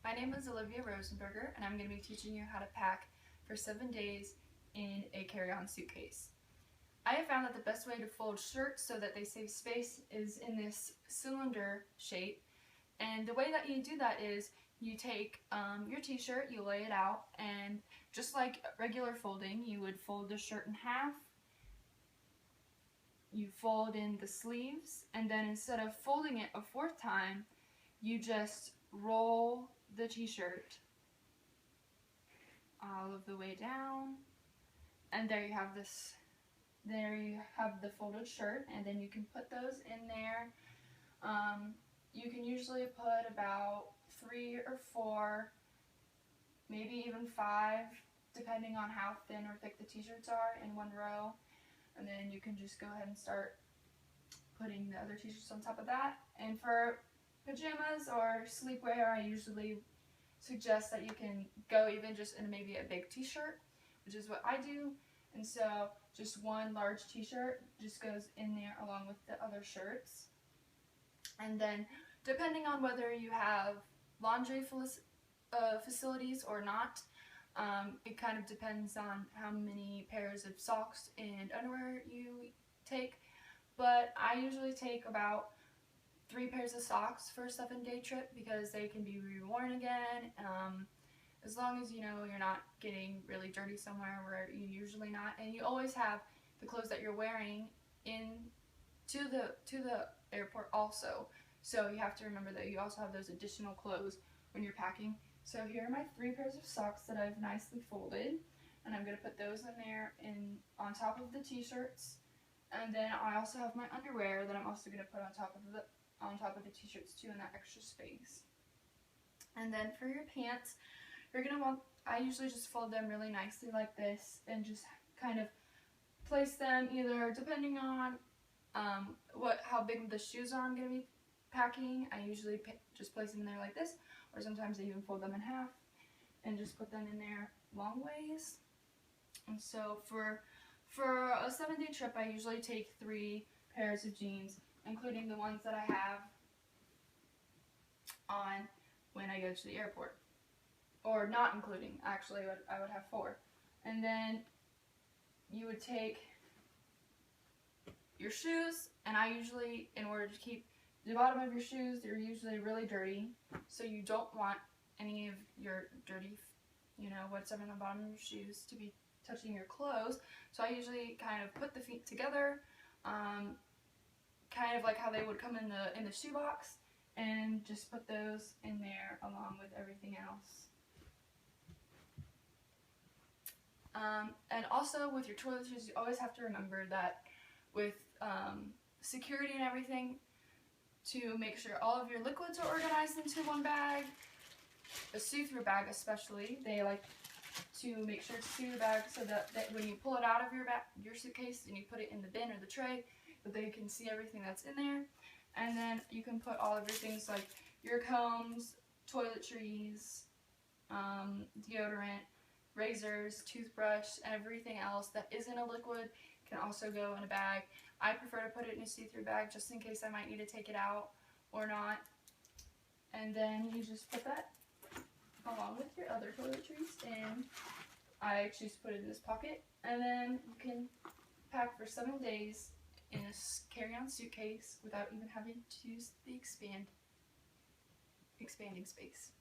My name is Olivia Rosenberger, and I'm going to be teaching you how to pack for 7 days in a carry-on suitcase. I have found that the best way to fold shirts so that they save space is in this cylinder shape. And the way that you do that is you take your t-shirt, you lay it out, and just like regular folding, you would fold the shirt in half. You fold in the sleeves, and then instead of folding it a fourth time, you just roll the t-shirt all of the way down, and there you have this. There you have the folded shirt, and then you can put those in there. You can usually put about 3 or 4, maybe even 5, depending on how thin or thick the t-shirts are, in one row. And then you can just go ahead and start putting the other t-shirts on top of that. And for pajamas or sleepwear, I usually suggest that you can go even just in maybe a big t-shirt, which is what I do. And so just one large t-shirt just goes in there along with the other shirts. And then depending on whether you have laundry facilities or not, it kind of depends on how many pairs of socks and underwear you take. But I usually take about 3 pairs of socks for a 7-day trip because they can be reworn again, as long as you know you're not getting really dirty somewhere where you usually not, and you always have the clothes that you're wearing to the airport also. So you have to remember that you also have those additional clothes when you're packing. So here are my 3 pairs of socks that I've nicely folded, and I'm going to put those in there on top of the t-shirts. And then I also have my underwear that I'm also going to put on top of the t-shirts too, in that extra space. And then for your pants, you're going to want, I usually just fold them really nicely like this and just kind of place them either depending on how big the shoes are I'm going to be packing. I usually just place them in there like this, or sometimes I even fold them in half and just put them in there long ways. And so for a 7-day trip, I usually take 3 pairs of jeans, including the ones that I have on when I go to the airport. Or not including, actually, I would have 4. And then you would take your shoes, and I usually, in order to keep the bottom of your shoes, they're usually really dirty, so you don't want any of your dirty, what's on the bottom of your shoes to be touching your clothes. So I usually kind of put the feet together, kind of like how they would come in the shoebox, and just put those in there along with everything else. And also with your toiletries, you always have to remember that with security and everything, to make sure all of your liquids are organized into one bag, a see-through bag especially. They like to make sure to see the bag so that when you pull it out of your suitcase and you put it in the bin or the tray, that they can see everything that's in there. And then you can put all of your things like your combs, toiletries, deodorant, razors, toothbrush, everything else that isn't a liquid can also go in a bag. I prefer to put it in a see-through bag just in case I might need to take it out or not. And then you just put that along with your other toiletries, and I choose to put it in this pocket. And then you can pack for 7 days in a carry-on suitcase without even having to use the expanding space.